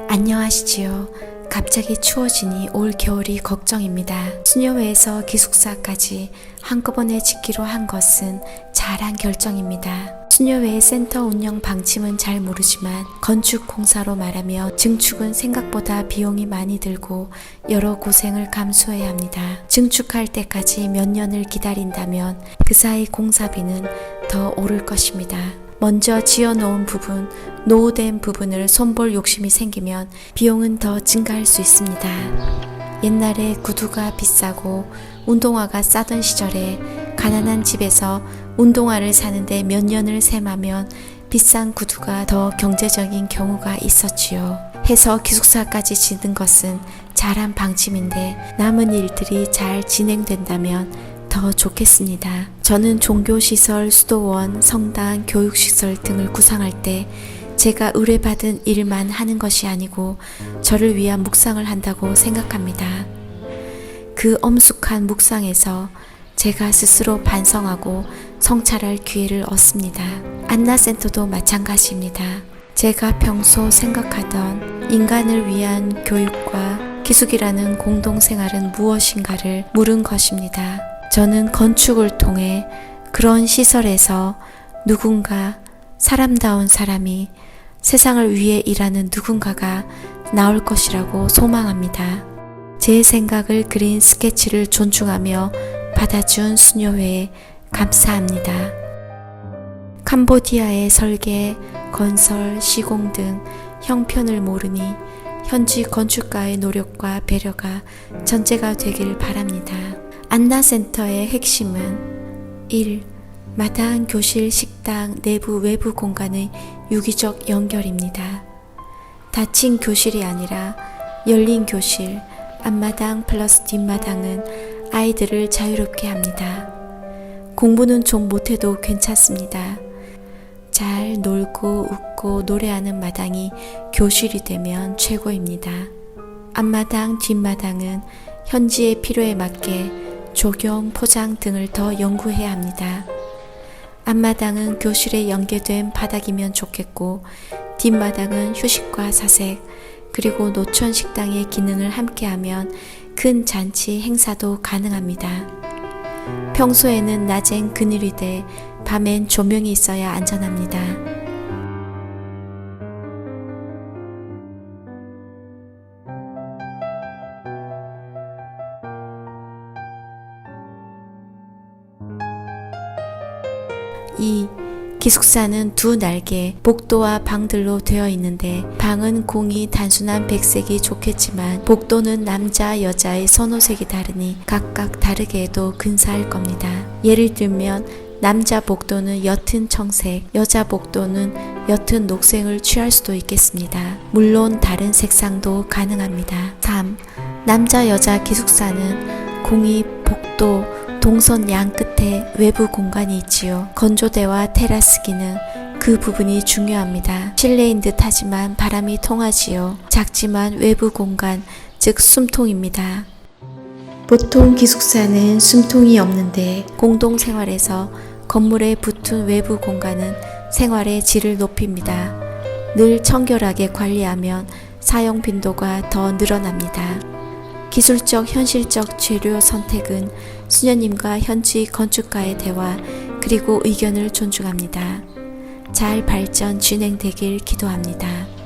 안녕하시지요. 갑자기 추워지니 올 겨울이 걱정입니다. 수녀회에서 기숙사까지 한꺼번에 짓기로 한 것은 잘한 결정입니다. 수녀회의 센터 운영 방침은 잘 모르지만 건축 공사로 말하며 증축은 생각보다 비용이 많이 들고 여러 고생을 감수해야 합니다. 증축할 때까지 몇 년을 기다린다면 그 사이 공사비는 더 오를 것입니다. 먼저 지어놓은 부분, 노후된 부분을 손볼 욕심이 생기면 비용은 더 증가할 수 있습니다. 옛날에 구두가 비싸고 운동화가 싸던 시절에 가난한 집에서 운동화를 사는데 몇 년을 셈하면 비싼 구두가 더 경제적인 경우가 있었지요. 해서 기숙사까지 짓는 것은 잘한 방침인데 남은 일들이 잘 진행된다면 더 좋겠습니다. 저는 종교시설, 수도원, 성당, 교육시설 등을 구상할 때 제가 의뢰받은 일만 하는 것이 아니고 저를 위한 묵상을 한다고 생각합니다. 그 엄숙한 묵상에서 제가 스스로 반성하고 성찰할 기회를 얻습니다. 안나센터도 마찬가지입니다. 제가 평소 생각하던 인간을 위한 교육과 기숙이라는 공동생활은 무엇인가를 물은 것입니다. 저는 건축을 통해 그런 시설에서 누군가 사람다운 사람이 세상을 위해 일하는 누군가가 나올 것이라고 소망합니다. 제 생각을 그린 스케치를 존중하며 받아준 수녀회에 감사합니다. 캄보디아의 설계, 건설, 시공 등 형편을 모르니 현지 건축가의 노력과 배려가 전제가 되길 바랍니다. 안나센터의 핵심은 1. 마당, 교실, 식당, 내부, 외부 공간의 유기적 연결입니다. 닫힌 교실이 아니라 열린 교실, 앞마당 플러스 뒷마당은 아이들을 자유롭게 합니다. 공부는 좀 못해도 괜찮습니다. 잘 놀고 웃고 노래하는 마당이 교실이 되면 최고입니다. 앞마당, 뒷마당은 현지의 필요에 맞게 조경, 포장 등을 더 연구해야 합니다. 앞마당은 교실에 연계된 바닥이면 좋겠고 뒷마당은 휴식과 사색 그리고 노천 식당의 기능을 함께하면 큰 잔치 행사도 가능합니다. 평소에는 낮엔 그늘이 돼 밤엔 조명이 있어야 안전합니다. 이 기숙사는 두 날개, 복도와 방들로 되어 있는데 방은 공이 단순한 백색이 좋겠지만 복도는 남자, 여자의 선호색이 다르니 각각 다르게 해도 근사할 겁니다. 예를 들면 남자 복도는 옅은 청색, 여자 복도는 옅은 녹색을 취할 수도 있겠습니다. 물론 다른 색상도 가능합니다. 3. 남자, 여자 기숙사는 공이 복도, 동선 양 끝에 외부 공간이 있지요. 건조대와 테라스 기능, 그 부분이 중요합니다. 실내인 듯 하지만 바람이 통하지요. 작지만 외부 공간, 즉 숨통입니다. 보통 기숙사는 숨통이 없는데 공동생활에서 건물에 붙은 외부 공간은 생활의 질을 높입니다. 늘 청결하게 관리하면 사용 빈도가 더 늘어납니다. 기술적, 현실적 재료 선택은 수녀님과 현지 건축가의 대화 그리고 의견을 존중합니다. 잘 발전 진행되길 기도합니다.